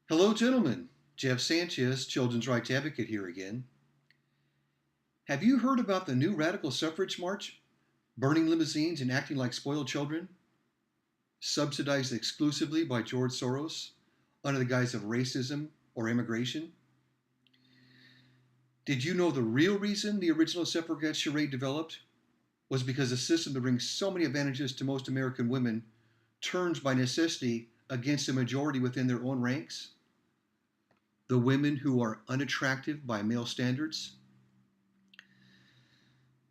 Hello, gentlemen. Jeff Sanchez, Children's Rights Advocate here again. Have you heard about the new radical suffrage march? Burning limousines and acting like spoiled children? Subsidized exclusively by George Soros under the guise of racism or immigration? Did you know the real reason the original suffragette charade developed was because a system that brings so many advantages to most American women turns by necessity against a majority within their own ranks? The women who are unattractive by male standards?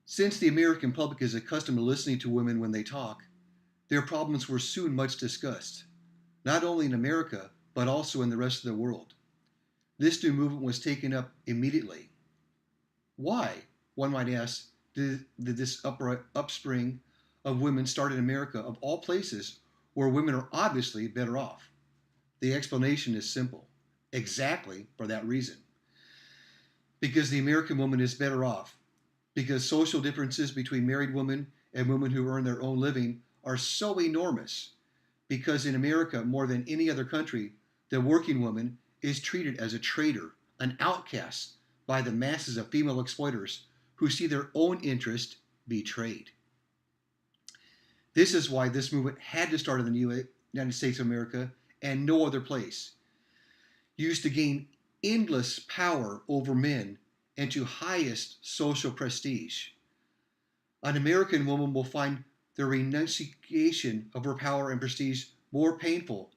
Since the American public is accustomed to listening to women when they talk, their problems were soon much discussed, not only in America, but also in the rest of the world. This new movement was taken up immediately. Why, one might ask, did this upspring of women start in America, of all places, where women are obviously better off? The explanation is simple. Exactly for that reason. Because the American woman is better off. Because social differences between married women and women who earn their own living are so enormous. Because in America, more than any other country, the working woman is treated as a traitor, an outcast by the masses of female exploiters who see their own interest betrayed. This is why this movement had to start in the United States of America and no other place. Used to gain endless power over men and to highest social prestige. An American woman will find the renunciation of her power and prestige more painful,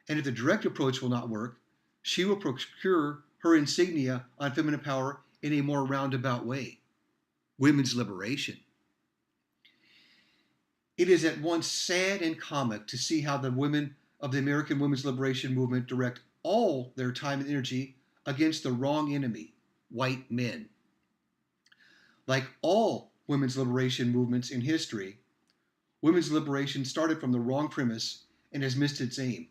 and if the direct approach will not work, she will procure her insignia on feminine power in a more roundabout way. Women's liberation. It is at once sad and comic to see how the women of the American women's liberation movement direct all their time and energy against the wrong enemy, white men. Like all women's liberation movements in history, women's liberation started from the wrong premise and has missed its aim.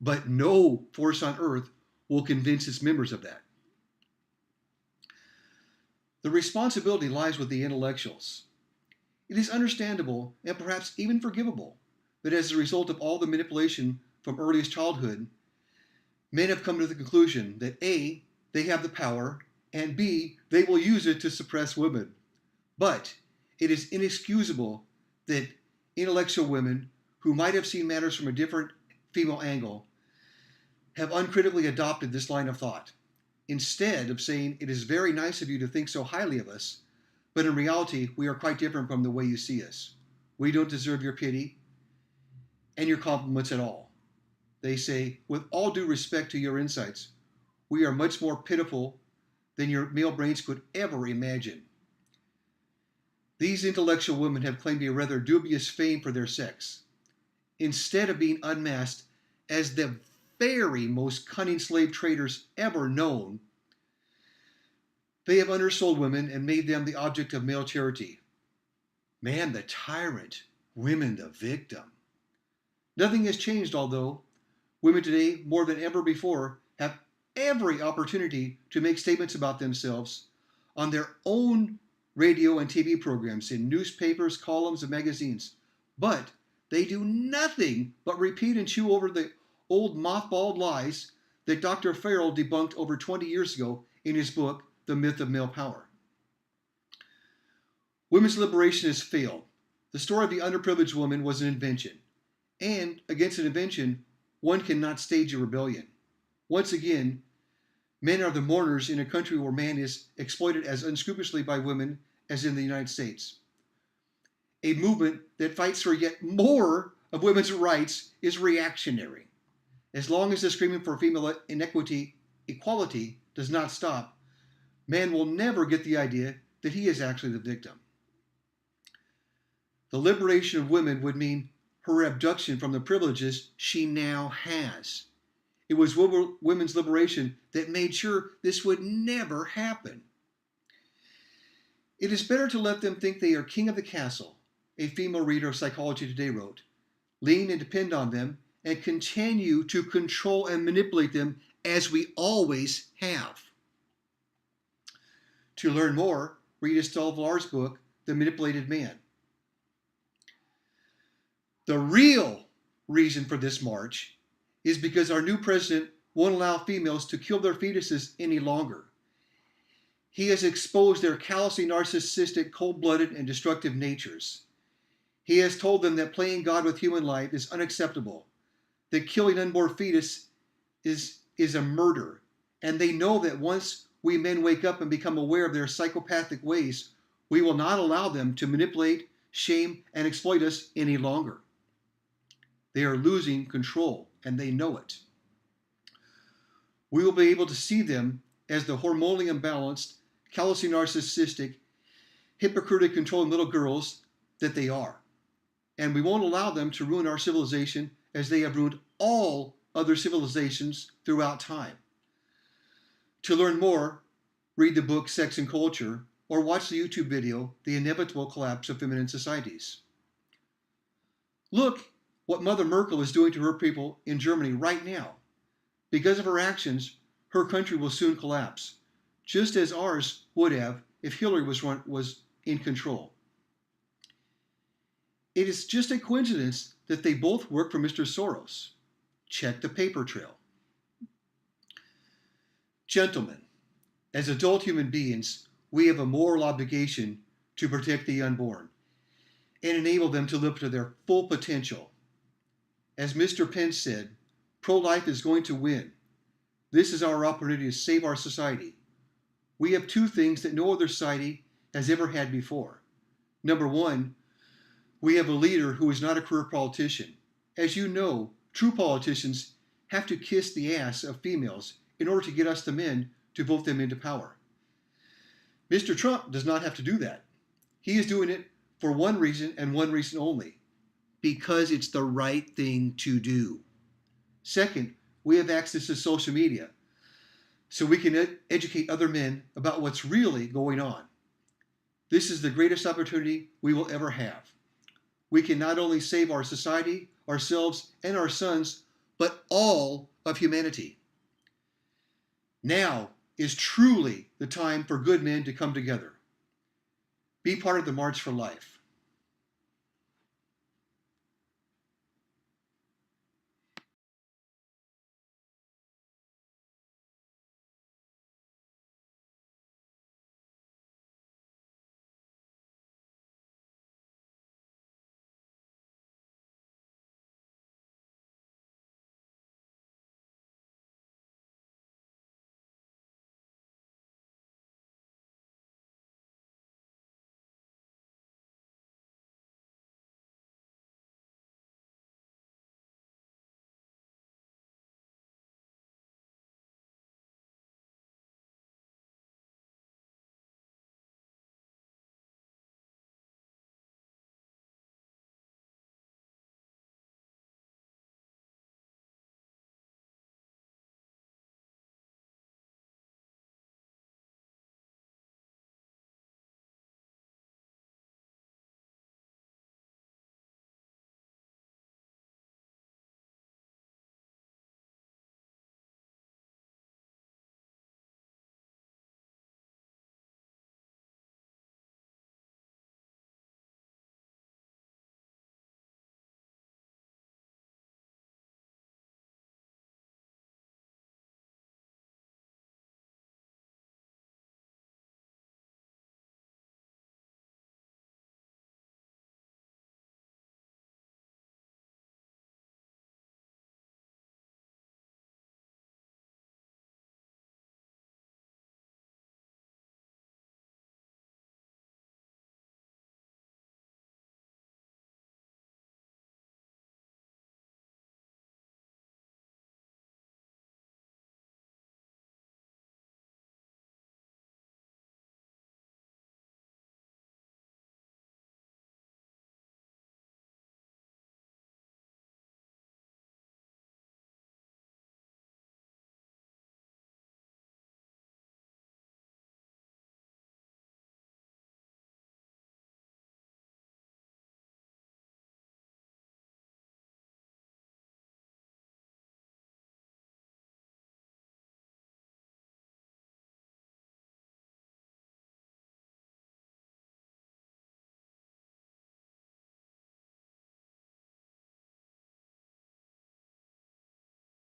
But no force on earth will convince its members of that. The responsibility lies with the intellectuals. It is understandable and perhaps even forgivable that as a result of all the manipulation from earliest childhood, men have come to the conclusion that A, they have the power, and B, they will use it to suppress women. But it is inexcusable that intellectual women who might have seen matters from a different female angle have uncritically adopted this line of thought. Instead of saying, it is very nice of you to think so highly of us, but in reality, we are quite different from the way you see us. We don't deserve your pity and your compliments at all. They say, with all due respect to your insights, we are much more pitiful than your male brains could ever imagine. These intellectual women have claimed a rather dubious fame for their sex. Instead of being unmasked as the very most cunning slave traders ever known, they have undersold women and made them the object of male charity. Man the tyrant, women the victim. Nothing has changed, although women today, more than ever before, have every opportunity to make statements about themselves on their own radio and TV programs, in newspapers, columns, and magazines. But they do nothing but repeat and chew over the old mothballed lies that Dr. Farrell debunked over 20 years ago in his book, The Myth of Male Power. Women's liberation has failed. The story of the underprivileged woman was an invention. And against an invention, one cannot stage a rebellion. Once again, men are the mourners in a country where man is exploited as unscrupulously by women as in the United States. A movement that fights for yet more of women's rights is reactionary. As long as the screaming for female equality does not stop, man will never get the idea that he is actually the victim. The liberation of women would mean her abduction from the privileges she now has. It was women's liberation that made sure this would never happen. It is better to let them think they are king of the castle, a female reader of Psychology Today wrote. Lean and depend on them and continue to control and manipulate them as we always have. To learn more, read Esther VILAR'S book, The Manipulated Man. The real reason for this march is because our new president won't allow females to kill their fetuses any longer. He has exposed their callously narcissistic, cold-blooded, and destructive natures. He has told them that playing God with human life is unacceptable, that killing unborn fetus is a murder, and they know that once we men wake up and become aware of their psychopathic ways, we will not allow them to manipulate, shame, and exploit us any longer. They are losing control, and they know it. We will be able to see them as the hormonally imbalanced, callously narcissistic, hypocritically controlling little girls that they are. And we won't allow them to ruin our civilization as they have ruined all other civilizations throughout time. To learn more, read the book Sex and Culture, or watch the YouTube video, The Inevitable Collapse of Feminine Societies. Look what Mother Merkel is doing to her people in Germany right now. Because of her actions, her country will soon collapse, just as ours would have if Hillary was in control. It is just a coincidence that they both work for Mr. Soros. Check the paper trail. Gentlemen, as adult human beings, we have a moral obligation to protect the unborn and enable them to live to their full potential. As Mr. Pence said, pro-life is going to win. This is our opportunity to save our society. We have two things that no other society has ever had before. Number one, we have a leader who is not a career politician. As you know, true politicians have to kiss the ass of females in order to get us the men to vote them into power. Mr. Trump does not have to do that. He is doing it for one reason and one reason only, because it's the right thing to do. Second, we have access to social media, so we can educate other men about what's really going on. This is the greatest opportunity we will ever have. We can not only save our society, ourselves, and our sons, but all of humanity. Now is truly the time for good men to come together. Be part of the March for Life.